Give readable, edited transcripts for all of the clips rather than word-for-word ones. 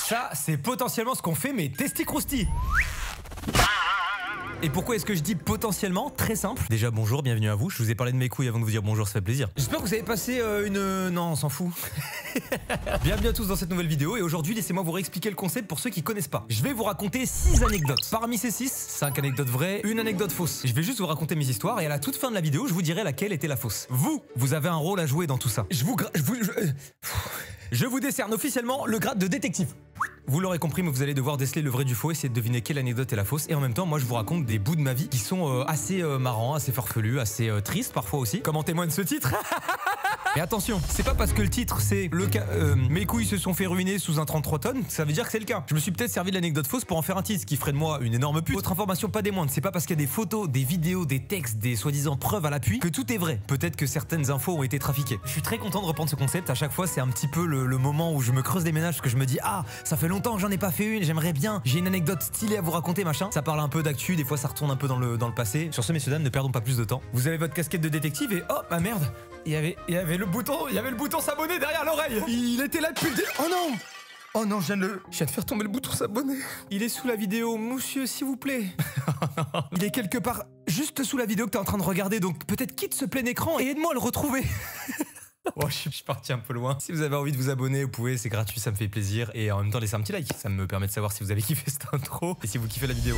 Ça, c'est potentiellement ce qu'on fait mes testicroustis. Et pourquoi est-ce que je dis potentiellement? Très simple. Déjà bonjour, bienvenue à vous. Je vous ai parlé de mes couilles avant de vous dire bonjour, ça fait plaisir. J'espère que vous avez passé une... Non, on s'en fout. Bienvenue à tous dans cette nouvelle vidéo et aujourd'hui laissez-moi vous réexpliquer le concept pour ceux qui connaissent pas. Je vais vous raconter 6 anecdotes. Parmi ces 6, 5 anecdotes vraies, une anecdote fausse. Je vais juste vous raconter mes histoires et à la toute fin de la vidéo, je vous dirai laquelle était la fausse. Vous avez un rôle à jouer dans tout ça. Je vous décerne officiellement le grade de détective. Vous l'aurez compris, mais vous allez devoir déceler le vrai du faux, essayer de deviner quelle anecdote est la fausse. Et en même temps, moi je vous raconte des bouts de ma vie qui sont assez marrants, assez farfelus, assez tristes parfois aussi. Comme en témoigne ce titre. Et attention, c'est pas parce que le titre c'est le cas mes couilles se sont fait ruiner sous un 33 tonnes, ça veut dire que c'est le cas. Je me suis peut-être servi de l'anecdote fausse pour en faire un titre, ce qui ferait de moi une énorme pute. Autre information pas des moindres, c'est pas parce qu'il y a des photos, des vidéos, des textes, des soi-disant preuves à l'appui que tout est vrai. Peut-être que certaines infos ont été trafiquées. Je suis très content de reprendre ce concept. À chaque fois, c'est un petit peu le moment où je me creuse des ménages, parce que je me dis ah, ça fait longtemps que j'en ai pas fait une, j'aimerais bien, j'ai une anecdote stylée à vous raconter, machin. Ça parle un peu d'actu, des fois ça retourne un peu dans le passé. Sur ce, messieurs dames, ne perdons pas plus de temps. Vous avez votre casquette de détective et oh, ah merde, il y avait le bouton s'abonner derrière l'oreille. Il était là depuis le début. Oh non! Oh non, je viens de faire tomber le bouton s'abonner. Il est sous la vidéo, monsieur, s'il vous plaît. Il est quelque part juste sous la vidéo que t'es en train de regarder, donc peut-être quitte ce plein écran et aide-moi à le retrouver. Oh, je suis parti un peu loin. Si vous avez envie de vous abonner, vous pouvez, c'est gratuit, ça me fait plaisir. Et en même temps, laissez un petit like, ça me permet de savoir si vous avez kiffé cette intro et si vous kiffez la vidéo.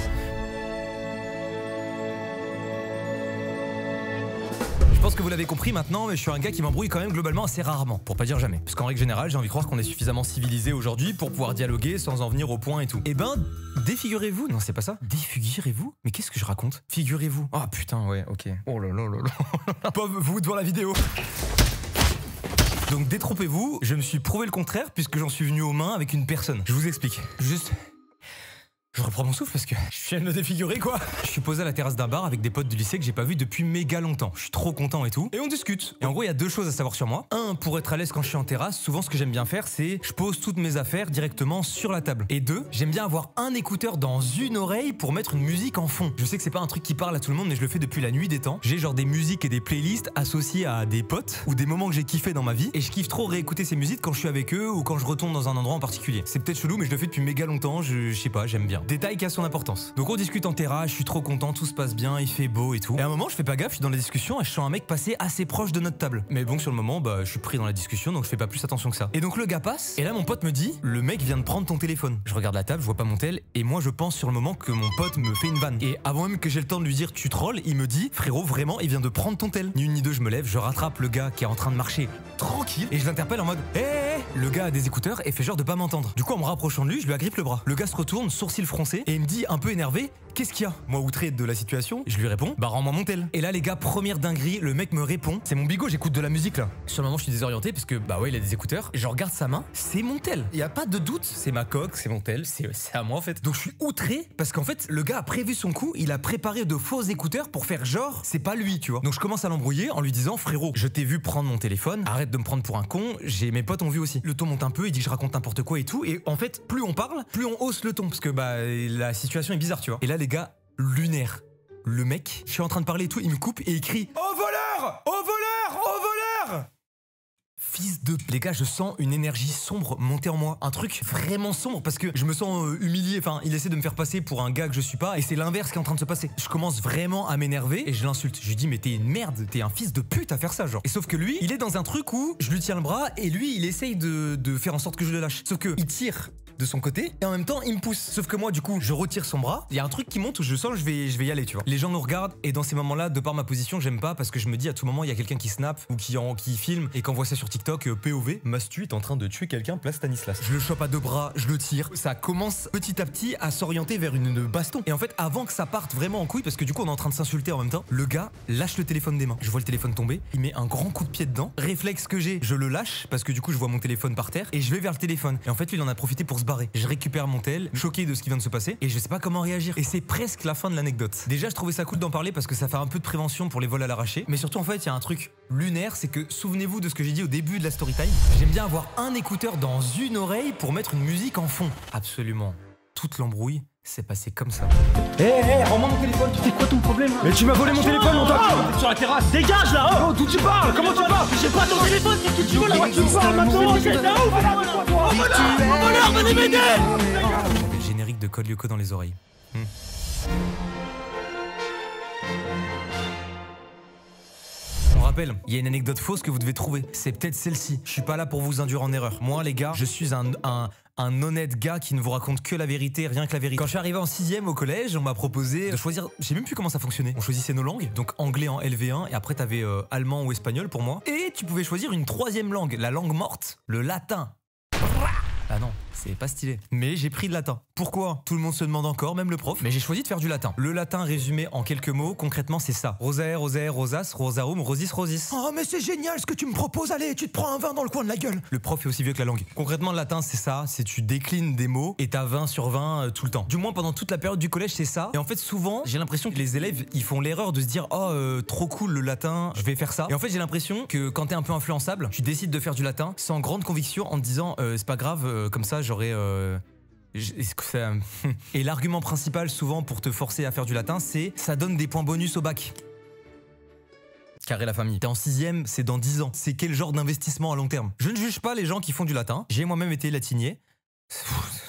Je pense que vous l'avez compris maintenant, mais je suis un gars qui m'embrouille quand même globalement assez rarement, pour pas dire jamais. Parce qu'en règle générale, j'ai envie de croire qu'on est suffisamment civilisé aujourd'hui pour pouvoir dialoguer sans en venir au point et tout. Eh ben, défigurez-vous. Non, c'est pas ça. Défigurez-vous? Mais qu'est-ce que je raconte? Figurez-vous. Ah putain, ouais, ok. Oh là là là là. Pauvre vous devant la vidéo. Donc détrompez-vous, je me suis prouvé le contraire puisque j'en suis venu aux mains avec une personne. Je vous explique. Je reprends mon souffle parce que je viens de me défigurer quoi. Je suis posé à la terrasse d'un bar avec des potes du lycée que j'ai pas vu depuis méga longtemps. Je suis trop content et tout. Et on discute. Et en gros, il y a deux choses à savoir sur moi. Un, pour être à l'aise quand je suis en terrasse, souvent ce que j'aime bien faire, c'est je pose toutes mes affaires directement sur la table. Et deux, j'aime bien avoir un écouteur dans une oreille pour mettre une musique en fond. Je sais que c'est pas un truc qui parle à tout le monde, mais je le fais depuis la nuit des temps. J'ai genre des musiques et des playlists associées à des potes ou des moments que j'ai kiffé dans ma vie. Et je kiffe trop réécouter ces musiques quand je suis avec eux ou quand je retourne dans un endroit en particulier. C'est peut-être chelou, mais je le fais depuis méga longtemps. Je sais pas, j'aime bien. Détail qui a son importance. Donc on discute en terrasse, je suis trop content, tout se passe bien, il fait beau et tout. Et à un moment, je fais pas gaffe, je suis dans la discussion et je sens un mec passer assez proche de notre table. Mais bon, sur le moment, bah je suis pris dans la discussion, donc je fais pas plus attention que ça. Et donc le gars passe, et là mon pote me dit, le mec vient de prendre ton téléphone. Je regarde la table, je vois pas mon tel, et moi je pense sur le moment que mon pote me fait une vanne. Et avant même que j'ai le temps de lui dire tu trolls, il me dit, frérot, vraiment, il vient de prendre ton tel. Ni une ni deux, je me lève, je rattrape le gars qui est en train de marcher tranquille, et je l'interpelle en mode, hé, le gars a des écouteurs et fait genre de pas m'entendre. Du coup, en me rapprochant de lui, je lui agrippe le bras. Le gars se retourne, sourcil froncé, et il me dit un peu énervé, qu'est-ce qu'il y a? Moi, outré de la situation, je lui réponds, bah rends-moi mon tel. Et là, les gars, première dinguerie, le mec me répond, c'est mon bigot, j'écoute de la musique là. Sur le moment, je suis désorienté parce que bah ouais, il a des écouteurs. Je regarde sa main, c'est mon tel. Y a pas de doute, c'est ma coque, c'est mon tel, c'est à moi en fait. Donc je suis outré parce qu'en fait, le gars a prévu son coup, il a préparé de faux écouteurs pour faire genre, c'est pas lui, tu vois. Donc je commence à l'embrouiller en lui disant, frérot, je t'ai vu prendre mon téléphone, arrête de me prendre pour un con, mes potes ont vu aussi. Le ton monte un peu, il dit que je raconte n'importe quoi et tout. Et en fait, plus on parle, plus on hausse le ton parce que bah la situation est bizarre, tu vois. Et là, les gars, lunaire. Le mec, je suis en train de parler et tout, il me coupe et il crie au voleur! Au voleur! Au voleur! Fils de... Les gars, je sens une énergie sombre monter en moi. Un truc vraiment sombre parce que je me sens humilié. Enfin, il essaie de me faire passer pour un gars que je suis pas et c'est l'inverse qui est en train de se passer. Je commence vraiment à m'énerver et je l'insulte. Je lui dis mais t'es une merde, t'es un fils de pute à faire ça genre. Et sauf que lui, il est dans un truc où je lui tiens le bras et lui, il essaye de faire en sorte que je le lâche. Sauf que il tire de son côté et en même temps il me pousse. Sauf que moi du coup je retire son bras. Il y a un truc qui monte où je sens que je vais y aller, tu vois. Les gens nous regardent et dans ces moments-là, de par ma position, j'aime pas parce que je me dis à tout moment il y a quelqu'un qui snap ou qui filme et qu'envoie ça sur TikTok. POV, Mastu est en train de tuer quelqu'un place Stanislas. Je le chope à deux bras, je le tire. Ça commence petit à petit à s'orienter vers une baston. Et en fait avant que ça parte vraiment en couille, parce que du coup on est en train de s'insulter en même temps, le gars lâche le téléphone des mains. Je vois le téléphone tomber, il met un grand coup de pied dedans. Réflexe que j'ai, je le lâche parce que du coup je vois mon téléphone par terre et je vais vers le téléphone. Et en fait lui il en a profité pour se barrer. Je récupère mon tel, choqué de ce qui vient de se passer et je sais pas comment réagir. Et c'est presque la fin de l'anecdote. Déjà je trouvais ça cool d'en parler parce que ça fait un peu de prévention pour les vols à l'arraché. Mais surtout en fait il y a un truc lunaire, c'est que souvenez-vous de ce que j'ai dit au début de la story time. J'aime bien avoir un écouteur dans une oreille pour mettre une musique en fond. Absolument. Toute l'embrouille s'est passée comme ça. Hé, rends-moi mon téléphone, tu sais quoi ton problème là? Mais tu m'as volé mon téléphone, mon gars! Sur la terrasse, dégage là! Oh, d'où tu parles? Comment tu parles? J'ai pas ton téléphone, qu'est-ce que tu veux là? Tu parles maintenant? C'est là où? Oh voleur, Venez m'aider! J'avais le générique de Code Lyoko dans les oreilles. On rappelle, il y a une anecdote fausse que vous devez trouver. C'est peut-être celle-ci. Je suis pas là pour vous induire en erreur. Moi, les gars, je suis un honnête gars qui ne vous raconte que la vérité, rien que la vérité. Quand je suis arrivé en 6ème au collège, on m'a proposé de choisir, je sais même plus comment ça fonctionnait. On choisissait nos langues, donc anglais en LV1 et après t'avais allemand ou espagnol pour moi. Et tu pouvais choisir une 3e langue, la langue morte, le latin. Ah non, c'est pas stylé. Mais j'ai pris le latin. Pourquoi? Tout le monde se demande encore, même le prof. Mais j'ai choisi de faire du latin. Le latin résumé en quelques mots, concrètement c'est ça. Rosae, rosae, rosas, rosarum, rosis, rosis. Oh mais c'est génial ce que tu me proposes, allez, tu te prends un 20 dans le coin de la gueule. Le prof est aussi vieux que la langue. Concrètement le latin c'est ça, c'est tu déclines des mots et t'as 20 sur 20 tout le temps. Du moins pendant toute la période du collège c'est ça. Et en fait souvent j'ai l'impression que les élèves ils font l'erreur de se dire oh trop cool le latin, je vais faire ça. Et en fait j'ai l'impression que quand t'es un peu influençable, tu décides de faire du latin sans grande conviction en te disant c'est pas grave, comme ça j'aurais Et l'argument principal souvent pour te forcer à faire du latin, c'est ça donne des points bonus au bac. Carré la famille. T'es en 6ème, c'est dans 10 ans. C'est quel genre d'investissement à long terme? Je ne juge pas les gens qui font du latin. J'ai moi-même été latinier.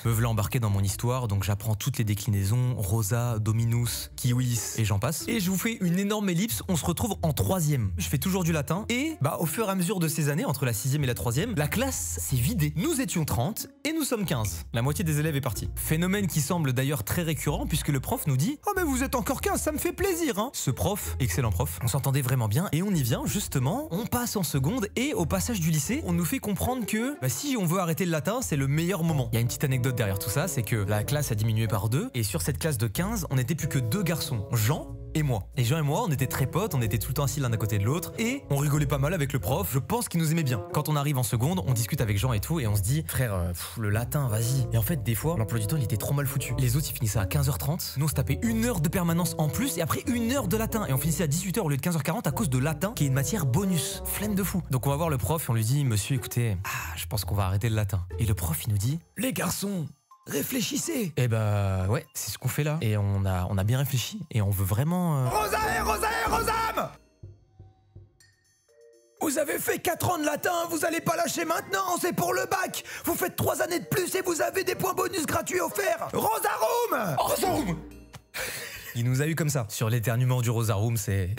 Me voilà embarqué dans mon histoire, donc j'apprends toutes les déclinaisons, rosa, dominus, kiwis et j'en passe. Et je vous fais une énorme ellipse, on se retrouve en 3ème. Je fais toujours du latin et bah au fur et à mesure de ces années, entre la 6ème et la 3ème, la classe s'est vidée. Nous étions 30 et nous sommes 15. La moitié des élèves est partie. Phénomène qui semble d'ailleurs très récurrent puisque le prof nous dit « Oh mais vous êtes encore 15, ça me fait plaisir hein !» Ce prof, excellent prof, on s'entendait vraiment bien et on y vient justement, on passe en seconde et au passage du lycée, on nous fait comprendre que bah, si on veut arrêter le latin, c'est le meilleur moment. Il y a une petite anecdote derrière tout ça, c'est que la classe a diminué par 2 et sur cette classe de 15, on n'était plus que 2 garçons, Jean et moi. Et Jean et moi, on était très potes, on était tout le temps assis l'un à côté de l'autre et on rigolait pas mal avec le prof, je pense qu'il nous aimait bien. Quand on arrive en seconde, on discute avec Jean et tout et on se dit frère, le latin, vas-y. Et en fait, des fois, l'emploi du temps, il était trop mal foutu. Les autres, ils finissaient à 15h30, nous on se tapait 1 heure de permanence en plus et après 1 heure de latin et on finissait à 18h au lieu de 15h40 à cause de latin qui est une matière bonus. Flemme de fou. Donc on va voir le prof et on lui dit monsieur, écoutez, je pense qu'on va arrêter le latin. Et le prof, il nous dit les garçons, réfléchissez. Et bah ouais, c'est ce qu'on fait là. Et on a bien réfléchi et on veut vraiment... Rosae, Rosae, Rosam! Vous avez fait 4 ans de latin, vous allez pas lâcher maintenant, c'est pour le bac. Vous faites 3 années de plus et vous avez des points bonus gratuits offerts. Rosarum! Rosarum! Il nous a eu comme ça. Sur l'éternuement du Rosarum, c'est...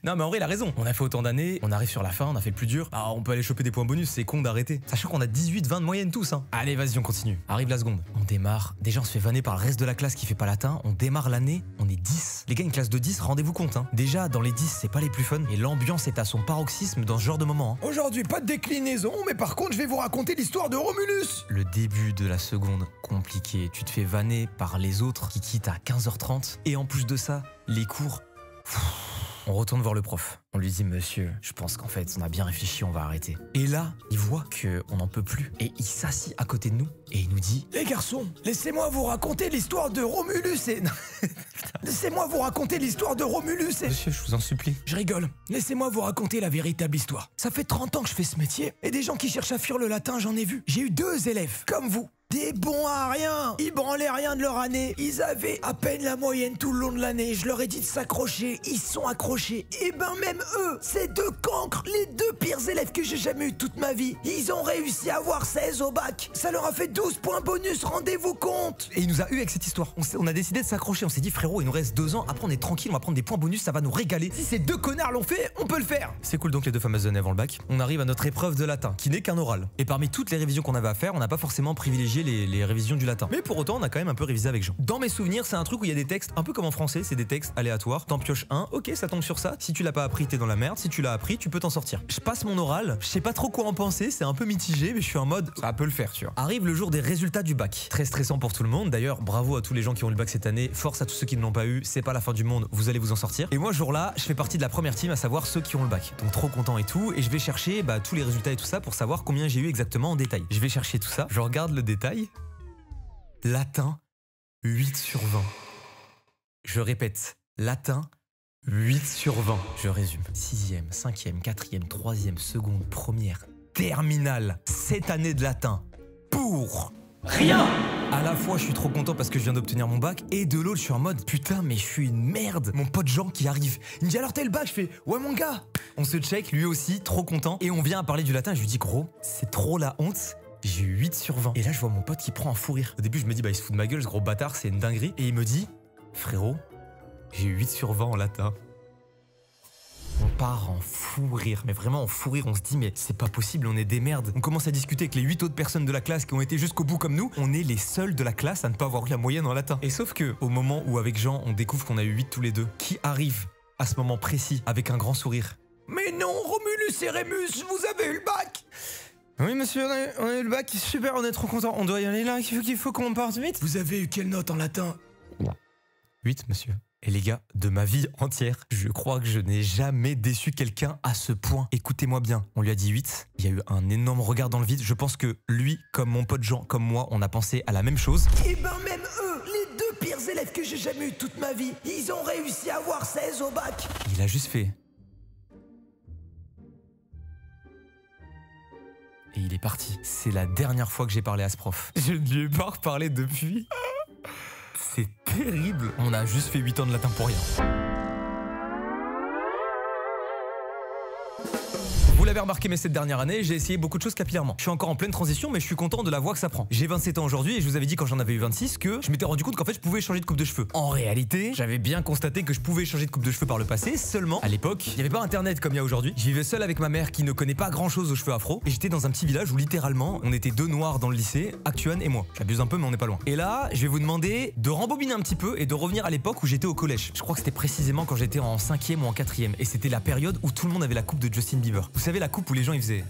non, mais en vrai, il a raison. On a fait autant d'années, on arrive sur la fin, on a fait le plus dur. Ah, on peut aller choper des points bonus, c'est con d'arrêter. Sachant qu'on a 18-20 de moyenne tous, hein. Allez, vas-y, on continue. Arrive la seconde. On démarre. Déjà, on se fait vanner par le reste de la classe qui fait pas latin. On démarre l'année, on est 10. Les gars, une classe de 10, rendez-vous compte, hein. Déjà, dans les 10, c'est pas les plus fun. Et l'ambiance est à son paroxysme dans ce genre de moment, hein. Aujourd'hui, pas de déclinaison, mais par contre, je vais vous raconter l'histoire de Romulus. Le début de la seconde, compliqué. Tu te fais vanner par les autres qui quittent à 15h30. Et en plus de ça, les cours... On retourne voir le prof. On lui dit monsieur, je pense qu'en fait, on a bien réfléchi, on va arrêter. Et là, il voit qu'on n'en peut plus. Et il s'assit à côté de nous et il nous dit les garçons, laissez-moi vous raconter l'histoire de Romulus et... Laissez-moi vous raconter l'histoire de Romulus et... Monsieur, je vous en supplie. Je rigole. Laissez-moi vous raconter la véritable histoire. Ça fait 30 ans que je fais ce métier et des gens qui cherchent à fuir le latin, j'en ai vu. J'ai eu 2 élèves, comme vous. Des bons à rien. Ils branlaient rien de leur année. Ils avaient à peine la moyenne tout le long de l'année. Je leur ai dit de s'accrocher. Ils sont accrochés. Et ben même eux, ces 2 cancres, les 2 pires élèves que j'ai jamais eu toute ma vie, ils ont réussi à avoir 16 au bac. Ça leur a fait 12 points bonus, rendez-vous compte. Et il nous a eu avec cette histoire. On a décidé de s'accrocher. On s'est dit frérot, il nous reste 2 ans. Après on est tranquille, on va prendre des points bonus, ça va nous régaler. Si ces 2 connards l'ont fait, on peut le faire. C'est cool donc les 2 fameuses années avant le bac. On arrive à notre épreuve de latin, qui n'est qu'un oral. Et parmi toutes les révisions qu'on avait à faire, on n'a pas forcément privilégié les révisions du latin. Mais pour autant, on a quand même un peu révisé avec Jean. Dans mes souvenirs, c'est un truc où il y a des textes, un peu comme en français, c'est des textes aléatoires. T'en pioches un, ok, ça tombe sur ça. Si tu l'as pas appris, t'es dans la merde. Si tu l'as appris, tu peux t'en sortir. Je passe mon oral, je sais pas trop quoi en penser, c'est un peu mitigé, mais je suis en mode, ça peut le faire, tu vois. Arrive le jour des résultats du bac. Très stressant pour tout le monde. D'ailleurs, bravo à tous les gens qui ont eu le bac cette année. Force à tous ceux qui ne l'ont pas eu. C'est pas la fin du monde, vous allez vous en sortir. Et moi, ce jour-là, je fais partie de la première team, à savoir ceux qui ont le bac. Donc trop content et tout. Et je vais chercher tous les résultats et tout ça pour savoir combien j'ai eu exactement en détail. Je vais chercher tout ça. Je regarde le détail. Latin, 8 sur 20. Je répète, latin, 8 sur 20. Je résume. 6e, 5e, 4e, 3e, seconde, première, terminale. 7 années de latin. Pour rien. À la fois, je suis trop content parce que je viens d'obtenir mon bac. Et de l'autre, je suis en mode, putain, mais je suis une merde. Mon pote Jean qui arrive. Il me dit, alors t'as le bac? Je fais, ouais mon gars. On se check, lui aussi, trop content. Et on vient à parler du latin. Je lui dis, gros, c'est trop la honte. J'ai eu 8 sur 20. Et là, je vois mon pote qui prend un fou rire. Au début, je me dis, bah, il se fout de ma gueule, ce gros bâtard, c'est une dinguerie. Et il me dit, frérot, j'ai eu 8 sur 20 en latin. On part en fou rire, mais vraiment en fou rire. On se dit, mais c'est pas possible, on est des merdes. On commence à discuter avec les 8 autres personnes de la classe qui ont été jusqu'au bout comme nous. On est les seuls de la classe à ne pas avoir eu la moyenne en latin. Et sauf que, au moment où avec Jean, on découvre qu'on a eu 8 tous les deux, qui arrive à ce moment précis avec un grand sourire? Mais non, Romulus et Rémus, vous avez eu le bac! Oui, monsieur, on a eu le bac, super, on est trop content. On doit y aller là, il faut qu'on parte vite. Vous avez eu quelle note en latin? 8, monsieur. Et les gars, de ma vie entière, je crois que je n'ai jamais déçu quelqu'un à ce point. Écoutez-moi bien, on lui a dit 8, il y a eu un énorme regard dans le vide. Je pense que lui, comme mon pote Jean, comme moi, on a pensé à la même chose. Et ben même eux, les 2 pires élèves que j'ai jamais eu toute ma vie, ils ont réussi à avoir 16 au bac. Il a juste fait... Et il est parti. C'est la dernière fois que j'ai parlé à ce prof. Je ne lui ai pas reparlé depuis. C'est terrible. On a juste fait 8 ans de latin pour rien. Vous l'avez remarqué, mais cette dernière année, j'ai essayé beaucoup de choses capillairement. Je suis encore en pleine transition, mais je suis content de la voie que ça prend. J'ai 27 ans aujourd'hui et je vous avais dit quand j'en avais eu 26 que je m'étais rendu compte qu'en fait je pouvais changer de coupe de cheveux. En réalité, j'avais bien constaté que je pouvais changer de coupe de cheveux par le passé, seulement à l'époque, il n'y avait pas internet comme il y a aujourd'hui. Je vivais seul avec ma mère qui ne connaît pas grand chose aux cheveux afro et j'étais dans un petit village où littéralement on était 2 noirs dans le lycée, Actuan et moi. J'abuse un peu, mais on n'est pas loin. Et là, je vais vous demander de rembobiner un petit peu et de revenir à l'époque où j'étais au collège. Je crois que c'était précisément quand j'étais en 5e ou en 4e et c'était la période où tout le monde avait la coupe de Justin Bieber. Vous savez, la coupe où les gens ils faisaient...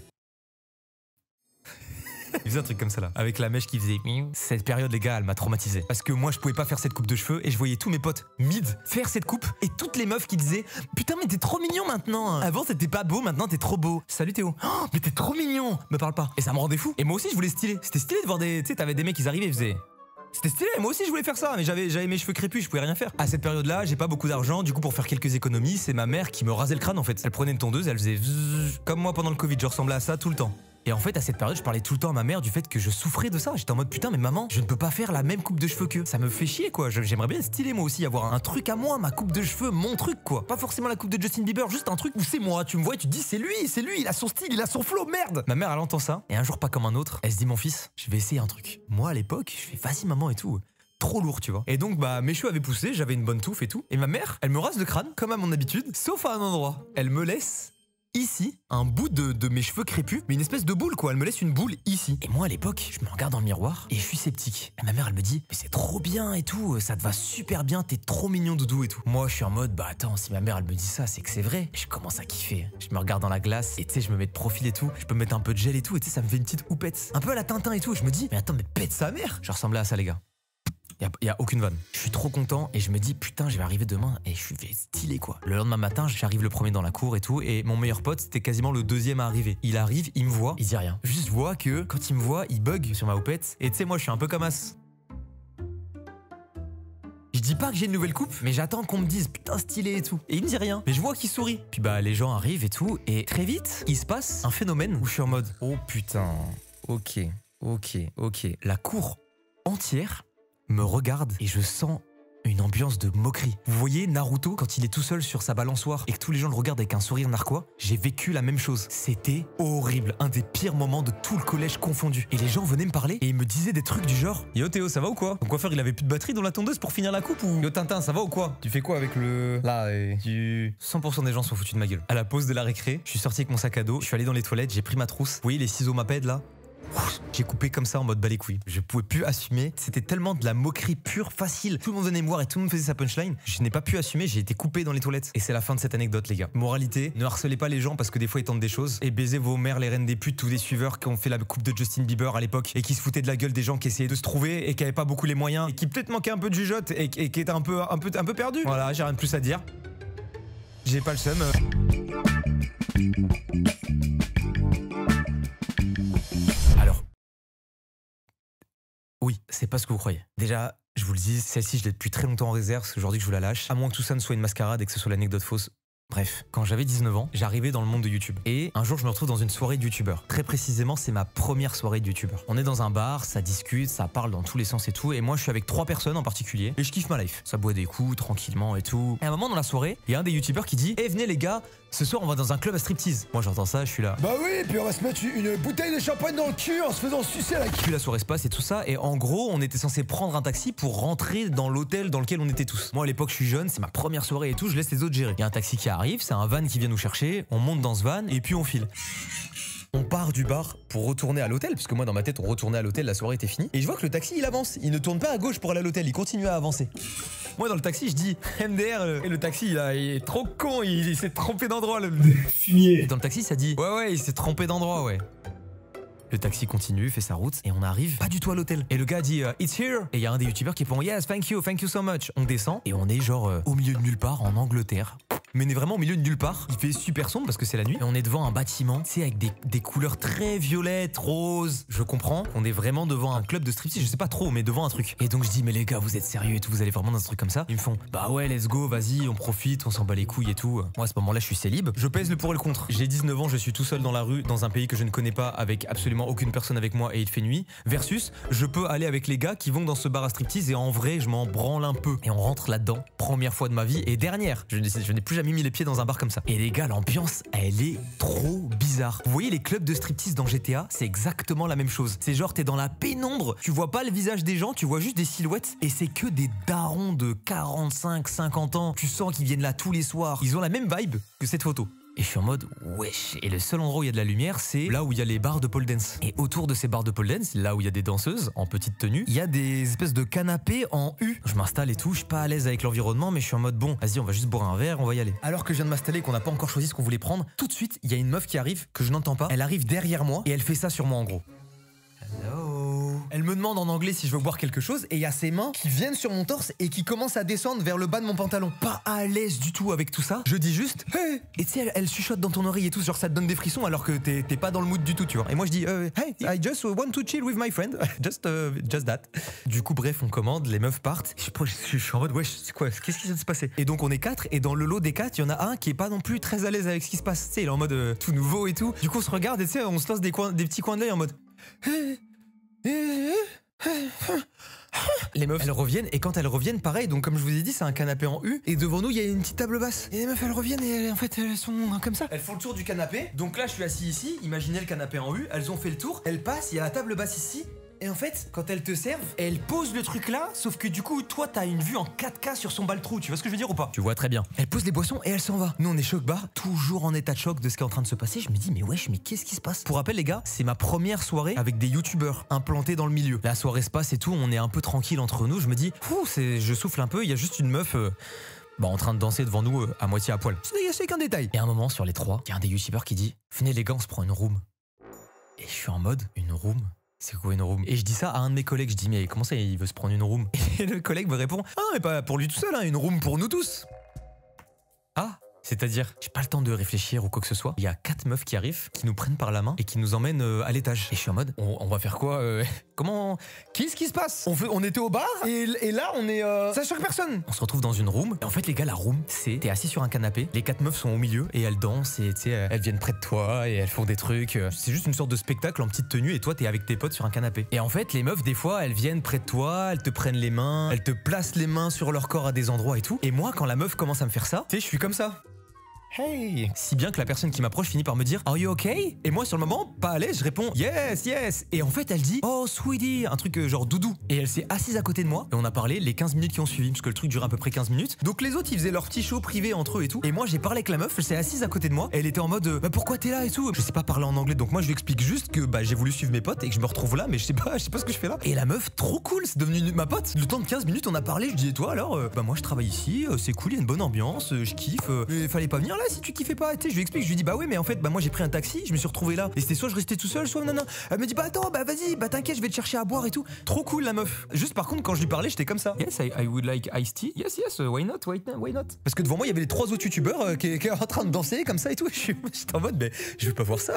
Il faisait un truc comme ça là, avec la mèche qui faisait... Cette période, les gars, elle m'a traumatisé. Parce que moi, je pouvais pas faire cette coupe de cheveux et je voyais tous mes potes mid faire cette coupe et toutes les meufs qui disaient putain, mais t'es trop mignon maintenant. Avant, t'étais pas beau, maintenant t'es trop beau. Salut Théo. Oh, mais t'es trop mignon. Me parle pas. Et ça me rendait fou. Et moi aussi, je voulais styler. C'était stylé de voir des... Tu sais, t'avais des mecs qui arrivaient et faisaient... C'était stylé, moi aussi je voulais faire ça, mais j'avais mes cheveux crépus, je pouvais rien faire. À cette période-là, j'ai pas beaucoup d'argent, du coup pour faire quelques économies, c'est ma mère qui me rasait le crâne en fait. Elle prenait une tondeuse, elle faisait comme moi pendant le Covid, je ressemblais à ça tout le temps. Et en fait, à cette période, je parlais tout le temps à ma mère du fait que je souffrais de ça. J'étais en mode putain, mais maman, je ne peux pas faire la même coupe de cheveux qu'eux. Ça me fait chier quoi. J'aimerais bien être stylé moi aussi, avoir un truc à moi, ma coupe de cheveux, mon truc quoi. Pas forcément la coupe de Justin Bieber, juste un truc où c'est moi. Tu me vois et tu te dis c'est lui, il a son style, il a son flow, merde. Ma mère, elle entend ça et un jour pas comme un autre, elle se dit mon fils, je vais essayer un truc. Moi à l'époque, je fais vas-y maman et tout. Trop lourd, tu vois. Et donc, bah, mes cheveux avaient poussé, j'avais une bonne touffe et tout. Et ma mère, elle me rase le crâne, comme à mon habitude, sauf à un endroit. Elle me laisse ici un bout de mes cheveux crépus, mais une espèce de boule, quoi. Elle me laisse une boule ici. Et moi, à l'époque, je me regarde dans le miroir et je suis sceptique. Et ma mère, elle me dit, mais c'est trop bien et tout, ça te va super bien, t'es trop mignon, doudou et tout. Moi, je suis en mode, bah attends, si ma mère, elle me dit ça, c'est que c'est vrai. Et je commence à kiffer. Je me regarde dans la glace et tu sais, je me mets de profil et tout. Je peux me mettre un peu de gel et tout, et tu sais, ça me fait une petite houppette. Un peu à la Tintin et tout. Je me dis, mais attends, mais pète sa mère. Je ressemblais à ça, les gars. Y a aucune vanne. Je suis trop content et je me dis putain, je vais arriver demain et je suis stylé quoi. Le lendemain matin, j'arrive le premier dans la cour et tout et mon meilleur pote, c'était quasiment le deuxième à arriver. Il arrive, il me voit, il dit rien. Juste je vois que quand il me voit, il bug sur ma houppette et tu sais moi je suis un peu comme as. Je dis pas que j'ai une nouvelle coupe, mais j'attends qu'on me dise putain stylé et tout. Et il me dit rien, mais je vois qu'il sourit. Puis bah les gens arrivent et tout et très vite, il se passe un phénomène où je suis en mode oh putain, ok. La cour entière me regarde et je sens une ambiance de moquerie. Vous voyez Naruto quand il est tout seul sur sa balançoire et que tous les gens le regardent avec un sourire narquois? J'ai vécu la même chose. C'était horrible, un des pires moments de tout le collège confondu. Et les gens venaient me parler et ils me disaient des trucs du genre yo Théo, ça va ou quoi? Ton coiffeur il avait plus de batterie dans la tondeuse pour finir la coupe ou yo Tintin, ça va ou quoi? Tu fais quoi avec le... Là, 100% des gens sont foutus de ma gueule. À la pause de la récré, je suis sorti avec mon sac à dos, je suis allé dans les toilettes, j'ai pris ma trousse. Vous voyez les ciseaux Maped là? J'ai coupé comme ça en mode bas les couilles. Je pouvais plus assumer. C'était tellement de la moquerie pure, facile. Tout le monde venait me voir et tout le monde faisait sa punchline. Je n'ai pas pu assumer, j'ai été coupé dans les toilettes. Et c'est la fin de cette anecdote, les gars. Moralité, ne harcelez pas les gens parce que des fois ils tentent des choses. Et baisez vos mères, les reines des putes, tous les suiveurs qui ont fait la coupe de Justin Bieber à l'époque et qui se foutaient de la gueule des gens qui essayaient de se trouver et qui avaient pas beaucoup les moyens et qui peut-être manquaient un peu de jugeote et qui étaient un peu perdus. Voilà, j'ai rien de plus à dire. J'ai pas le seum. Oui, c'est pas ce que vous croyez. Déjà, je vous le dis, celle-ci, je l'ai depuis très longtemps en réserve, c'est aujourd'hui que je vous la lâche. À moins que tout ça ne soit une mascarade et que ce soit l'anecdote fausse. Bref, quand j'avais 19 ans, j'arrivais dans le monde de YouTube. Et un jour, je me retrouve dans une soirée de youtubeurs. Très précisément, c'est ma première soirée de youtubeurs. On est dans un bar, ça discute, ça parle dans tous les sens et tout. Et moi, je suis avec 3 personnes en particulier. Et je kiffe ma life. Ça boit des coups, tranquillement et tout. Et à un moment dans la soirée, il y a un des youtubeurs qui dit: Eh, venez les gars, ce soir on va dans un club à striptease. Moi j'entends ça, je suis là. Bah oui, puis on va se mettre une bouteille de champagne dans le cul en se faisant sucer la queue. Puis la soirée se passe et tout ça. Et en gros, on était censé prendre un taxi pour rentrer dans l'hôtel dans lequel on était tous. Moi à l'époque, je suis jeune, c'est ma première soirée et tout, je laisse les autres gérer. Il y a un taxi qui arrive, c'est un van qui vient nous chercher, on monte dans ce van et puis on file. On part du bar pour retourner à l'hôtel, parce que moi dans ma tête on retournait à l'hôtel, la soirée était finie. Et je vois que le taxi il avance, il ne tourne pas à gauche pour aller à l'hôtel, il continue à avancer. Moi dans le taxi je dis MDR, et le taxi il est trop con, il s'est trompé d'endroit le fumier. Et dans le taxi ça dit ouais il s'est trompé d'endroit ouais. Le taxi continue, fait sa route et on arrive pas du tout à l'hôtel. Et le gars dit It's here. Et il y a un des youtubeurs qui répond Yes, thank you so much. On descend et on est genre au milieu de nulle part en Angleterre. Mais on est vraiment au milieu de nulle part. Il fait super sombre parce que c'est la nuit. Et on est devant un bâtiment, tu sais, avec des couleurs très violettes, roses. Je comprends. On est vraiment devant un club de striptease, je sais pas trop, mais devant un truc. Et donc je dis mais les gars, vous êtes sérieux et tout, vous allez vraiment dans un truc comme ça? Ils me font bah ouais, let's go, vas-y, on profite, on s'en bat les couilles et tout. Moi à ce moment-là, je suis célib. Je pèse le pour et le contre. J'ai 19 ans, je suis tout seul dans la rue, dans un pays que je ne connais pas, avec absolument aucune personne avec moi et il fait nuit. Versus, je peux aller avec les gars qui vont dans ce bar à striptease et en vrai, je m'en branle un peu. Et on rentre là-dedans, première fois de ma vie et dernière. Je n'ai plus jamais mis les pieds dans un bar comme ça. Et les gars, l'ambiance, elle est trop bizarre. Vous voyez les clubs de striptease dans GTA, c'est exactement la même chose. C'est genre t'es dans la pénombre, tu vois pas le visage des gens, tu vois juste des silhouettes et c'est que des darons de 45, 50 ans. Tu sens qu'ils viennent là tous les soirs. Ils ont la même vibe que cette photo. Et je suis en mode wesh. Et le seul endroit où il y a de la lumière, c'est là où il y a les bars de pole dance. Et autour de ces bars de pole dance, là où il y a des danseuses en petite tenue, il y a des espèces de canapés en U. Je m'installe et tout, je suis pas à l'aise avec l'environnement, mais je suis en mode bon, vas-y, on va juste boire un verre, on va y aller. Alors que je viens de m'installer et qu'on n'a pas encore choisi ce qu'on voulait prendre, tout de suite, il y a une meuf qui arrive que je n'entends pas. Elle arrive derrière moi et elle fait ça sur moi en gros. Hello. Elle me demande en anglais si je veux boire quelque chose et il y a ses mains qui viennent sur mon torse et qui commencent à descendre vers le bas de mon pantalon. Pas à l'aise du tout avec tout ça. Je dis juste hey. Et tu sais, elle chuchote dans ton oreille et tout, genre ça te donne des frissons alors que t'es pas dans le mood du tout, tu vois. Et moi je dis hey, I just want to chill with my friend. Just that. Du coup, bref, on commande, les meufs partent. Je suis en mode wesh, c'est quoi? Qu'est-ce qui vient de se passer? Et donc on est 4 et dans le lot des 4, il y en a un qui est pas non plus très à l'aise avec ce qui se passe. Tu sais, il est en mode tout nouveau et tout. Du coup, on se regarde et tu sais, on se lance des petits coins de l'œil en mode les meufs elles reviennent et quand elles reviennent pareil, donc comme je vous ai dit c'est un canapé en U et devant nous il y a une petite table basse et les meufs elles reviennent et en fait elles sont comme ça, elles font le tour du canapé. Donc là je suis assis ici, imaginez le canapé en U, elles ont fait le tour, elles passent, il y a la table basse ici. Et en fait, quand elles te servent, elles posent le truc là, sauf que du coup, toi, t'as une vue en 4K sur son baltrou. Tu vois ce que je veux dire ou pas? Tu vois très bien. Elle pose les boissons et elle s'en va. Nous, on est choc bar, toujours en état de choc de ce qui est en train de se passer. Je me dis, mais wesh, mais qu'est-ce qui se passe? Pour rappel, les gars, c'est ma première soirée avec des youtubeurs implantés dans le milieu. La soirée se passe et tout, on est un peu tranquille entre nous. Je me dis, je souffle un peu, il y a juste une meuf. En train de danser devant nous à moitié à poil. C'est qu'un détail. Et à un moment, sur les 3, il y a un des youtubeurs qui dit, venez les gars, on se prend une room. Et je suis en mode, une room? C'est quoi une room? Et je dis ça à un de mes collègues, je dis mais comment ça il veut se prendre une room? Et le collègue me répond ah non mais pas pour lui tout seul, hein, une room pour nous tous. Ah, c'est-à-dire, j'ai pas le temps de réfléchir ou quoi que ce soit. Il y a 4 meufs qui arrivent, qui nous prennent par la main et qui nous emmènent à l'étage. Et je suis en mode, on va faire quoi Comment? Qu'est-ce qui se passe? On était au bar et là on est... Ça choque personne. On se retrouve dans une room. Et en fait les gars, la room, c'est t'es assis sur un canapé, les 4 meufs sont au milieu et elles dansent et tu sais, elles viennent près de toi et elles font des trucs. C'est juste une sorte de spectacle en petite tenue et toi t'es avec tes potes sur un canapé. Et en fait les meufs des fois elles viennent près de toi, elles te prennent les mains, elles te placent les mains sur leur corps à des endroits et tout. Et moi quand la meuf commence à me faire ça, tu sais, je suis comme ça. Hey! Si bien que la personne qui m'approche finit par me dire Are you okay? Et moi sur le moment, pas à l'aise, je réponds Yes, yes! Et en fait elle dit Oh sweetie, un truc genre doudou. Et elle s'est assise à côté de moi et on a parlé les 15 minutes qui ont suivi, parce que le truc dure à peu près 15 minutes. Donc les autres ils faisaient leur petit show privé entre eux et tout. Et moi j'ai parlé avec la meuf, elle s'est assise à côté de moi. Et elle était en mode bah pourquoi t'es là et tout. Je sais pas parler en anglais, donc moi je lui explique juste que bah j'ai voulu suivre mes potes et que je me retrouve là, mais je sais pas ce que je fais là. Et la meuf, trop cool, c'est devenu ma pote. Le temps de 15 minutes on a parlé, je dis et toi alors bah moi je travaille ici, c'est cool, il y a une bonne ambiance, je kiffe. Mais fallait pas venir là si tu kiffais pas. Je lui explique, je lui dis bah oui mais en fait bah moi j'ai pris un taxi, je me suis retrouvé là et c'était soit je restais tout seul soit non. Elle me dit bah attends bah vas-y bah t'inquiète je vais te chercher à boire et tout. Trop cool la meuf. Juste par contre quand je lui parlais j'étais comme ça. Yes I would like iced tea. Yes why not parce que devant moi il y avait les 3 autres youtubeurs qui étaient en train de danser comme ça et tout. J'étais en mode mais je veux pas voir ça.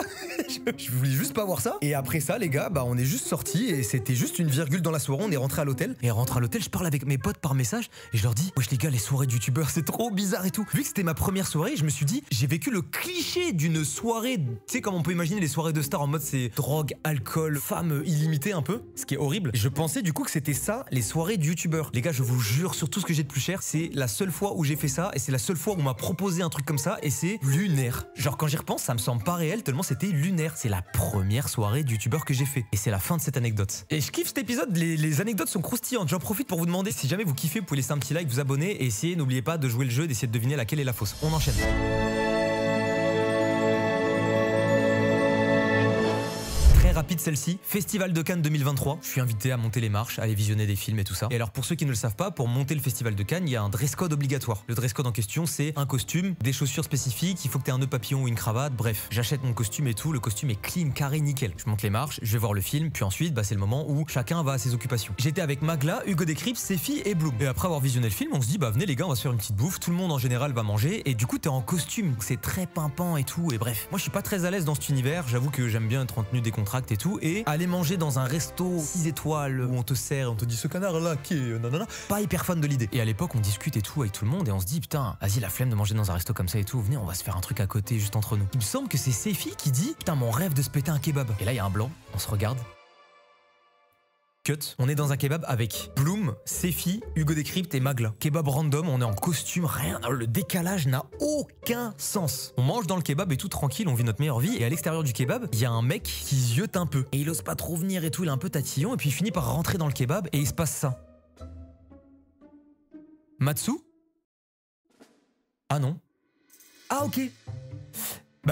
je voulais juste pas voir ça. Et après ça les gars bah on est juste sortis et c'était juste une virgule dans la soirée. On est rentré à l'hôtel et rentré à l'hôtel je parle avec mes potes par message et je leur dis wesh les gars les soirées de youtubeurs c'est trop bizarre et tout. Vu que c'était ma première soirée je me suis dit, j'ai vécu le cliché d'une soirée, tu sais comme on peut imaginer les soirées de stars en mode c'est drogue, alcool, femmes illimitées un peu, ce qui est horrible. Je pensais du coup que c'était ça, les soirées de youtubeurs. Les gars, je vous jure sur tout ce que j'ai de plus cher, c'est la seule fois où j'ai fait ça et c'est la seule fois où on m'a proposé un truc comme ça et c'est lunaire. Genre quand j'y repense, ça me semble pas réel tellement c'était lunaire. C'est la première soirée de youtubeur que j'ai fait et c'est la fin de cette anecdote. Et je kiffe cet épisode, les anecdotes sont croustillantes. J'en profite pour vous demander si jamais vous kiffez, vous pouvez laisser un petit like, vous abonner et essayez, n'oubliez pas de jouer le jeu, d'essayer de deviner laquelle est la fausse. On enchaîne. Rapide celle-ci, Festival de Cannes 2023. Je suis invité à monter les marches, à aller visionner des films et tout ça. Et alors pour ceux qui ne le savent pas, pour monter le Festival de Cannes, il y a un dress code obligatoire. Le dress code en question, c'est un costume, des chaussures spécifiques, il faut que tu aies un nœud papillon ou une cravate, bref. J'achète mon costume et tout, le costume est clean, carré, nickel. Je monte les marches, je vais voir le film, puis ensuite, c'est le moment où chacun va à ses occupations. J'étais avec Magla, Hugo Décrypte, Sefi et Bloom. Et après avoir visionné le film, on se dit, venez les gars, on va se faire une petite bouffe, tout le monde en général va manger, et du coup t'es en costume, c'est très pimpant et tout, et bref. Moi je suis pas très à l'aise dans cet univers, j'avoue que j'aime bien être en tenue décontractée et tout, et aller manger dans un resto 6 étoiles où on te sert, on te dit ce canard là qui est nanana, pas hyper fan de l'idée. Et à l'époque on discute et tout avec tout le monde et on se dit putain, vas-y la flemme de manger dans un resto comme ça et tout, venez on va se faire un truc à côté juste entre nous. Il me semble que c'est Sefi qui dit putain mon rêve de se péter un kebab. Et là il y a un blanc, on se regarde. Cut. On est dans un kebab avec Bloom, Sefi, Hugo Décrypte et Magla. Kebab random, on est en costume, rien. Le décalage n'a aucun sens. On mange dans le kebab et tout tranquille, on vit notre meilleure vie. Et à l'extérieur du kebab, il y a un mec qui ziote un peu. Et il ose pas trop venir et tout, il est un peu tatillon. Et puis il finit par rentrer dans le kebab et il se passe ça. Matsu? Ah non. Ah ok.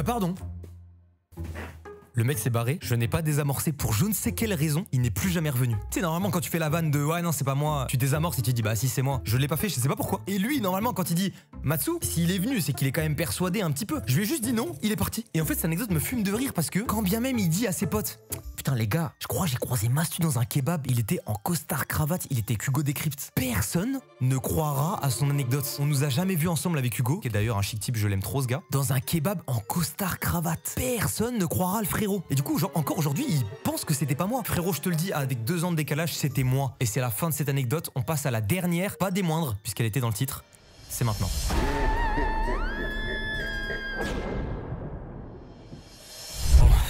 Pardon. Le mec s'est barré, je n'ai pas désamorcé pour je ne sais quelle raison, il n'est plus jamais revenu. Tu sais, normalement, quand tu fais la vanne de ouais, non, c'est pas moi, tu désamorces et tu dis bah si, c'est moi. Je l'ai pas fait, je sais pas pourquoi. Et lui, normalement, quand il dit Matsu, s'il est venu, c'est qu'il est quand même persuadé un petit peu. Je lui ai juste dit non, il est parti. Et en fait, cette anecdote me fume de rire parce que quand bien même il dit à ses potes putain, les gars, je crois que j'ai croisé Mastu dans un kebab, il était en costard cravate, il était Hugo Décrypte. Personne ne croira à son anecdote. On nous a jamais vus ensemble avec Hugo, qui est d'ailleurs un chic type, je l'aime trop ce gars, dans un kebab en costard cravate. Personne ne croira le frérot. Et du coup, genre, encore aujourd'hui, il pense que c'était pas moi. Frérot, je te le dis, avec 2 ans de décalage, c'était moi. Et c'est la fin de cette anecdote, on passe à la dernière, pas des moindres, puisqu'elle était dans le titre. C'est maintenant.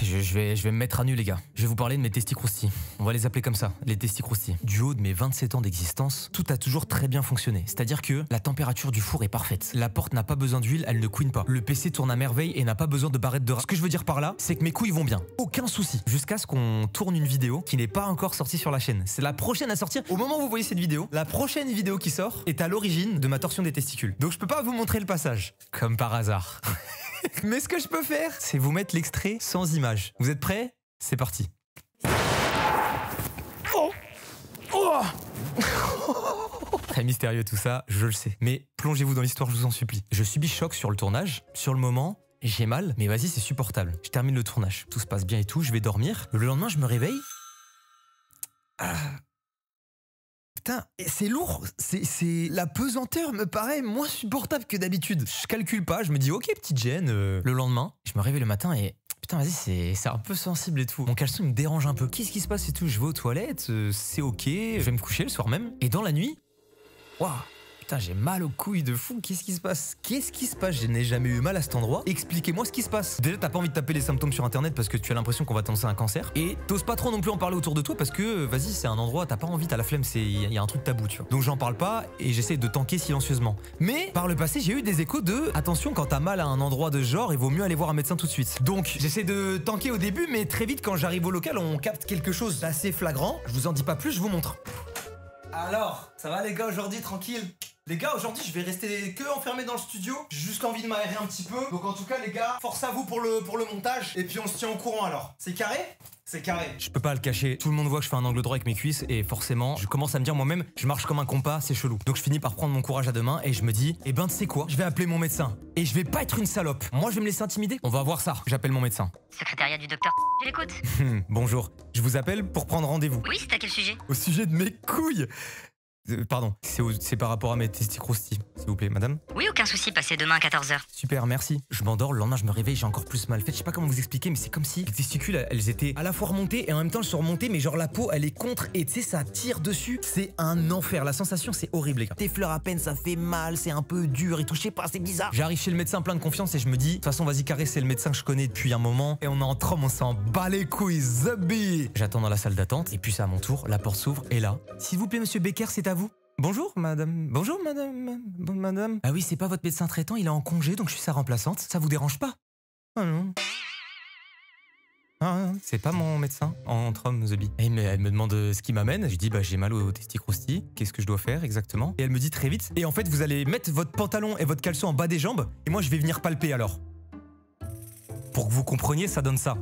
Je vais me mettre à nu les gars. Je vais vous parler de mes testicroustis. On va les appeler comme ça, les testicroustis. Du haut de mes 27 ans d'existence, tout a toujours très bien fonctionné. C'est-à-dire que la température du four est parfaite. La porte n'a pas besoin d'huile, elle ne couine pas. Le PC tourne à merveille et n'a pas besoin de barrettes de rat. Ce que je veux dire par là, c'est que mes couilles vont bien. Aucun souci. Jusqu'à ce qu'on tourne une vidéo qui n'est pas encore sortie sur la chaîne. C'est la prochaine à sortir. Au moment où vous voyez cette vidéo, la prochaine vidéo qui sort est à l'origine de ma torsion des testicules. Donc je peux pas vous montrer le passage. Comme par hasard. Mais ce que je peux faire, c'est vous mettre l'extrait sans image. Vous êtes prêts? C'est parti. Très mystérieux tout ça, je le sais. Mais plongez-vous dans l'histoire, je vous en supplie. Je subis choc sur le tournage. Sur le moment, j'ai mal, mais vas-y, c'est supportable. Je termine le tournage. Tout se passe bien et tout, je vais dormir. Le lendemain, je me réveille. Putain, c'est lourd, la pesanteur me paraît moins supportable que d'habitude. Je calcule pas, je me dis ok petite gêne. Le lendemain, je me réveille le matin et putain vas-y c'est un peu sensible et tout. Mon caleçon il me dérange un peu. Qu'est-ce qui se passe et tout? Je vais aux toilettes, c'est ok, je vais me coucher le soir même. Et dans la nuit, waouh. Putain, j'ai mal aux couilles de fou, qu'est-ce qui se passe? Qu'est-ce qui se passe? Je n'ai jamais eu mal à cet endroit. Expliquez-moi ce qui se passe. Déjà, t'as pas envie de taper les symptômes sur internet parce que tu as l'impression qu'on va t'annoncer un cancer. Et t'oses pas trop non plus en parler autour de toi parce que, vas-y, c'est un endroit, t'as pas envie, t'as la flemme, il y a un truc tabou, tu vois. Donc j'en parle pas et j'essaie de tanker silencieusement. Mais par le passé, j'ai eu des échos de attention, quand t'as mal à un endroit de ce genre, il vaut mieux aller voir un médecin tout de suite. Donc j'essaie de tanker au début, mais très vite, quand j'arrive au local, on capte quelque chose d'assez flagrant. Je vous en dis pas plus, je vous montre. Alors, ça va les gars aujourd'hui, tranquille? Les gars, aujourd'hui, je vais rester que enfermé dans le studio. J'ai juste envie de m'aérer un petit peu. Donc en tout cas, les gars, force à vous pour le montage. Et puis on se tient au courant alors. C'est carré? C'est carré. Je peux pas le cacher. Tout le monde voit que je fais un angle droit avec mes cuisses. Et forcément, je commence à me dire moi-même, je marche comme un compas, c'est chelou. Donc je finis par prendre mon courage à 2 mains et je me dis, eh ben tu sais quoi? Je vais appeler mon médecin. Et je vais pas être une salope. Moi, je vais me laisser intimider. On va voir ça. J'appelle mon médecin. Secrétariat du docteur, je l'écoute. Bonjour. Je vous appelle pour prendre rendez-vous. Oui, c'est à quel sujet? Au sujet de mes couilles. Pardon, c'est par rapport à mes testicroustis, s'il vous plaît, madame. Oui, aucun souci, passez demain à 14h. Super, merci. Je m'endors, le lendemain je me réveille, j'ai encore plus mal. En fait, je sais pas comment vous expliquer, mais c'est comme si les testicules, elles étaient à la fois remontées et en même temps elles sont remontées, mais genre la peau, elle est contre et tu sais, ça tire dessus. C'est un enfer. La sensation, c'est horrible, les gars. T'effleures à peine, ça fait mal, c'est un peu dur et tout, je sais pas, c'est bizarre. J'arrive chez le médecin plein de confiance et je me dis, de toute façon, vas-y, carré, c'est le médecin que je connais depuis un moment et on est en train, on s'en bat les couilles, Zabi. J'attends dans la salle d'attente et puis c'est à mon tour, la porte s'ouvre et là, s'il vous plaît, monsieur Becker, c'est à vous. Bonjour madame. Bonjour madame. Madame. Ah oui, c'est pas votre médecin traitant, il est en congé donc je suis sa remplaçante. Ça vous dérange pas? Ah non. Ah, c'est pas mon médecin entre hommes, The Bee. Elle me demande ce qui m'amène. Je dis bah j'ai mal au testicroustis. Qu'est-ce que je dois faire exactement? Et elle me dit très vite. Et en fait vous allez mettre votre pantalon et votre caleçon en bas des jambes et moi je vais venir palper alors. Pour que vous compreniez, ça donne ça.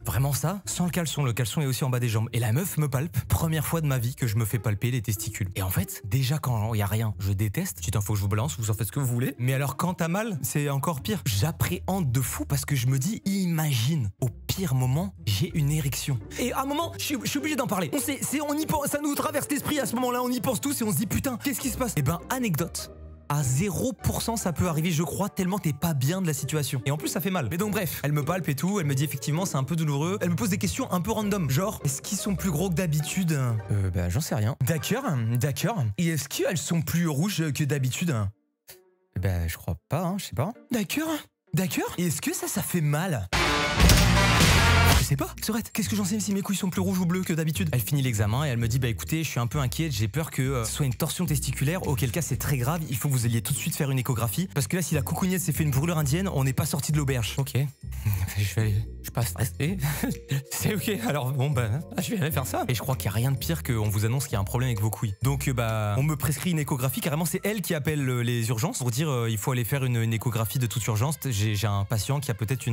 Vraiment ça, sans le caleçon est aussi en bas des jambes. Et la meuf me palpe, première fois de ma vie que je me fais palper les testicules. Et en fait, déjà quand il y a rien, je déteste. Petite info, je vous balance, vous en faites ce que vous voulez. Mais alors quand t'as mal, c'est encore pire. J'appréhende de fou parce que je me dis, imagine, au pire moment, j'ai une érection. Et à un moment, je suis obligé d'en parler. On y pense, ça nous traverse l'esprit à ce moment-là, on y pense tous et on se dit putain, qu'est-ce qui se passe? Et ben, anecdote. À 0% ça peut arriver, je crois, tellement t'es pas bien de la situation. Et en plus ça fait mal. Mais donc bref, elle me palpe et tout, elle me dit effectivement c'est un peu douloureux. Elle me pose des questions un peu random, genre est-ce qu'ils sont plus gros que d'habitude? Bah j'en sais rien. D'accord. Et est-ce qu'elles sont plus rouges que d'habitude? Bah je crois pas, hein, je sais pas. D'accord. Et est-ce que ça fait mal? Je sais pas, Sorette, qu'est-ce que j'en sais si mes couilles sont plus rouges ou bleues que d'habitude? Elle finit l'examen et elle me dit bah écoutez, je suis un peu inquiète, j'ai peur que ce soit une torsion testiculaire, auquel cas c'est très grave, il faut que vous alliez tout de suite faire une échographie, parce que là si la coucougnette s'est fait une brûlure indienne, on n'est pas sorti de l'auberge. Ok, je suis pas stressé, c'est ok, alors bon bah je vais aller faire ça. Et je crois qu'il n'y a rien de pire qu'on vous annonce qu'il y a un problème avec vos couilles. Donc bah on me prescrit une échographie, carrément c'est elle qui appelle les urgences pour dire il faut aller faire une échographie de toute urgence, j'ai un patient qui a peut-être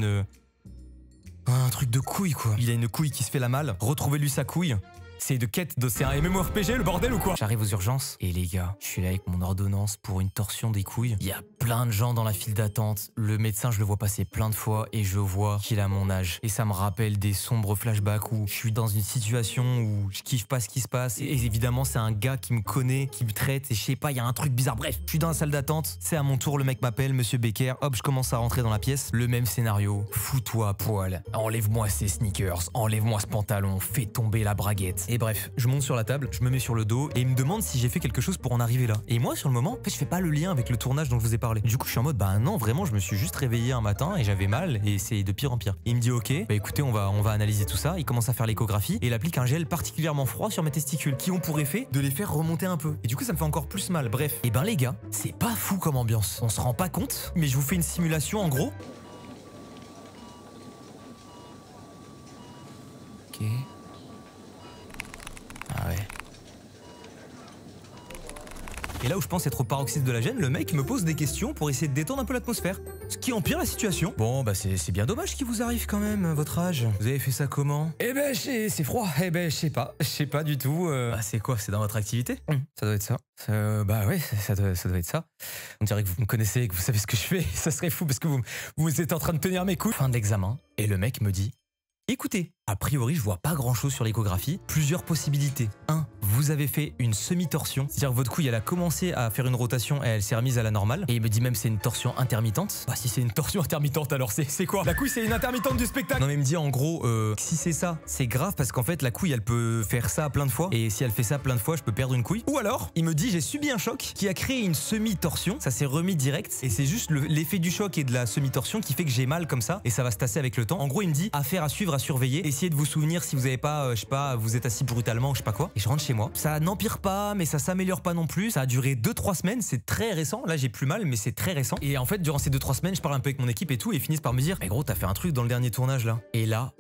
un truc de couille quoi. Il a une couille qui se fait la malle. Retrouvez-lui sa couille. C'est de quête de... C'est un MMORPG le bordel ou quoi? J'arrive aux urgences et les gars, je suis là avec mon ordonnance pour une torsion des couilles. Il y a plein de gens dans la file d'attente. Le médecin, je le vois passer plein de fois et je vois qu'il a mon âge. Et ça me rappelle des sombres flashbacks où je suis dans une situation où je kiffe pas ce qui se passe. Et évidemment, c'est un gars qui me connaît, qui me traite et je sais pas, il y a un truc bizarre. Bref, je suis dans la salle d'attente. C'est à mon tour, le mec m'appelle, monsieur Becker. Hop, je commence à rentrer dans la pièce. Le même scénario. Fous-toi à poil. Enlève-moi ces sneakers. Enlève-moi ce pantalon. Fais tomber la braguette. Et bref, je monte sur la table, je me mets sur le dos et il me demande si j'ai fait quelque chose pour en arriver là. Et moi, sur le moment, en fait, je fais pas le lien avec le tournage dont je vous ai parlé. Du coup, je suis en mode, bah non, vraiment, je me suis juste réveillé un matin et j'avais mal et c'est de pire en pire. Il me dit, ok, bah écoutez, on va analyser tout ça. Il commence à faire l'échographie et il applique un gel particulièrement froid sur mes testicules qui ont pour effet de les faire remonter un peu. Et du coup, ça me fait encore plus mal. Bref, et ben les gars, c'est pas fou comme ambiance. On se rend pas compte, mais je vous fais une simulation en gros. Ok. Ah ouais. Et là où je pense être au paroxysme de la gêne, le mec me pose des questions pour essayer de détendre un peu l'atmosphère. Ce qui empire la situation. Bon, bah c'est bien dommage ce qui vous arrive quand même, votre âge. Vous avez fait ça comment? Eh ben, c'est froid. Eh ben, je sais pas du tout. Bah, c'est quoi? C'est dans votre activité? Ça doit être ça. Bah ouais, ça doit être ça. On dirait que vous me connaissez et que vous savez ce que je fais. Ça serait fou parce que vous êtes en train de tenir mes couilles. Fin de l'examen. Et le mec me dit... Écoutez, a priori, je vois pas grand-chose sur l'échographie. Plusieurs possibilités. 1. Vous avez fait une semi-torsion. C'est-à-dire que votre couille, elle a commencé à faire une rotation et elle s'est remise à la normale. Et il me dit même c'est une torsion intermittente. Bah si c'est une torsion intermittente, alors c'est quoi? La couille, c'est une intermittente du spectacle. Non mais il me dit en gros, si c'est ça, c'est grave parce qu'en fait, la couille, elle peut faire ça plein de fois. Et si elle fait ça plein de fois, je peux perdre une couille. Ou alors, il me dit j'ai subi un choc qui a créé une semi-torsion. Ça s'est remis direct. Et c'est juste l'effet du choc et de la semi-torsion qui fait que j'ai mal comme ça. Et ça va se tasser avec le temps. En gros, il me dit affaire à suivre, à surveiller. Essayez de vous souvenir si vous avez pas, je sais pas, vous êtes assis brutalement ou je sais pas quoi. Et je rentre chez moi. Ça n'empire pas, mais ça s'améliore pas non plus. Ça a duré 2-3 semaines. C'est très récent. Là, j'ai plus mal, mais c'est très récent. Et en fait, durant ces 2-3 semaines, je parle un peu avec mon équipe et tout. Et ils finissent par me dire, mais gros, t'as fait un truc dans le dernier tournage là. Et là,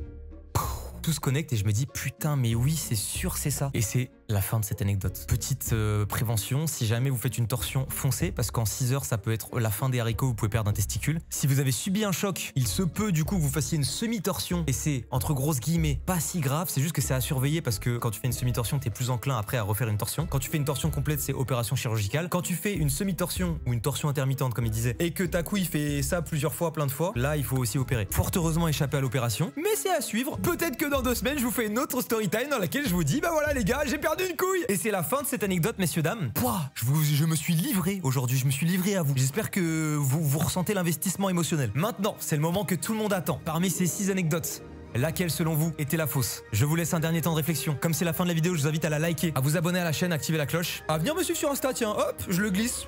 tout se connecte et je me dis, putain, mais oui, c'est sûr, c'est ça. Et c'est la fin de cette anecdote. Petite prévention, si jamais vous faites une torsion, foncez, parce qu'en 6 heures, ça peut être la fin des haricots, vous pouvez perdre un testicule. Si vous avez subi un choc, il se peut du coup que vous fassiez une semi-torsion, et c'est, entre grosses guillemets, pas si grave, c'est juste que c'est à surveiller, parce que quand tu fais une semi-torsion, t'es plus enclin après à refaire une torsion. Quand tu fais une torsion complète, c'est opération chirurgicale. Quand tu fais une semi-torsion, ou une torsion intermittente, comme il disait, et que ta couille fait ça plusieurs fois, plein de fois, là, il faut aussi opérer. Fort heureusement échapper à l'opération, mais c'est à suivre. Peut-être que dans 2 semaines, je vous fais une autre story time dans laquelle je vous dis, bah voilà les gars, j'ai perdu une couille. Et c'est la fin de cette anecdote, messieurs, dames. Pouah, je me suis livré aujourd'hui, je me suis livré à vous. J'espère que vous ressentez l'investissement émotionnel. Maintenant, c'est le moment que tout le monde attend. Parmi ces 6 anecdotes, laquelle, selon vous, était la fausse? Je vous laisse un dernier temps de réflexion. Comme c'est la fin de la vidéo, je vous invite à la liker, à vous abonner à la chaîne, à activer la cloche, à venir me suivre sur Insta, tiens, hop, je le glisse.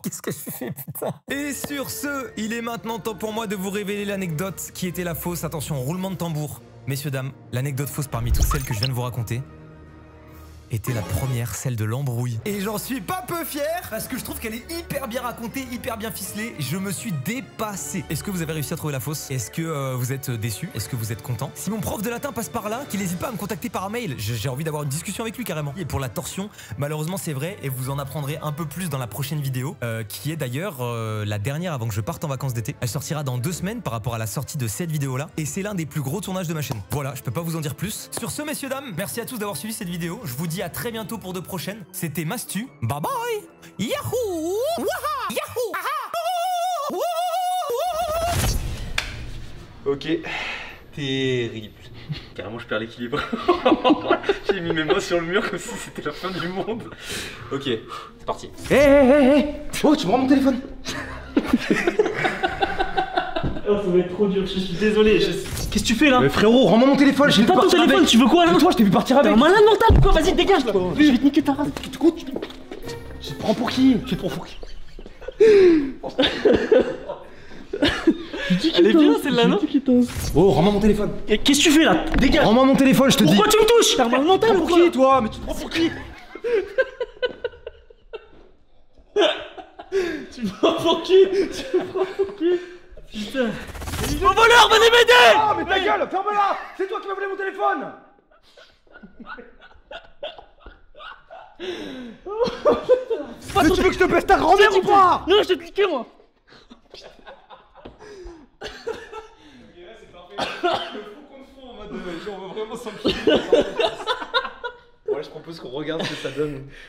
Qu'est-ce que je fais, putain? Et sur ce, il est maintenant temps pour moi de vous révéler l'anecdote qui était la fausse. Attention, roulement de tambour. Messieurs, dames, l'anecdote fausse parmi toutes celles que je viens de vous raconter était la première, celle de l'embrouille. Et j'en suis pas peu fier, parce que je trouve qu'elle est hyper bien racontée, hyper bien ficelée. Je me suis dépassé. Est-ce que vous avez réussi à trouver la fausse? Est-ce que vous êtes déçu? Est-ce que vous êtes content? Si mon prof de latin passe par là, qu'il n'hésite pas à me contacter par mail. J'ai envie d'avoir une discussion avec lui carrément. Et pour la torsion, malheureusement c'est vrai, et vous en apprendrez un peu plus dans la prochaine vidéo, qui est d'ailleurs la dernière avant que je parte en vacances d'été. Elle sortira dans 2 semaines par rapport à la sortie de cette vidéo-là, et c'est l'un des plus gros tournages de ma chaîne. Voilà, je peux pas vous en dire plus. Sur ce, messieurs, dames, merci à tous d'avoir suivi cette vidéo. Je vous dis à très bientôt pour de prochaines. C'était Mastu. Bye bye. Yahoo. Waha. Yahoo. Ok. Terrible. Carrément, je perds l'équilibre. J'ai mis mes mains sur le mur comme si c'était la fin du monde. Ok, c'est parti. Hé. Oh, tu me rends mon téléphone. Oh, ça va être trop dur, je suis désolé. Qu'est-ce que tu fais là? Mais frérot, rends-moi mon téléphone. J'ai pas ton téléphone, tu veux quoi là? Toi, je t'ai vu partir avec. T'es un malade mental ou quoi? Vas-y, dégage là. Je vais te niquer ta race. Je te prends pour qui? Je te prends pour qui? Elle est bien celle-là, non? Oh, rends-moi mon téléphone. Qu'est-ce que tu fais là? Dégage. Rends-moi mon téléphone, je te dis. Pourquoi tu me touches? T'es un malade mental ou Pour quoi? qui, toi? Mais tu te prends pour qui? Tu me prends pour qui? Tu me prends pour qui? Putain. Mon voleur, venez m'aider! Ah, mais ta gueule, ferme-la! C'est toi qui m'as volé mon téléphone! Mais tu veux que je te baisse ta grand-mère ou pas? Non, je t'ai piqué moi! Ouais, je propose qu'on regarde ce que ça donne.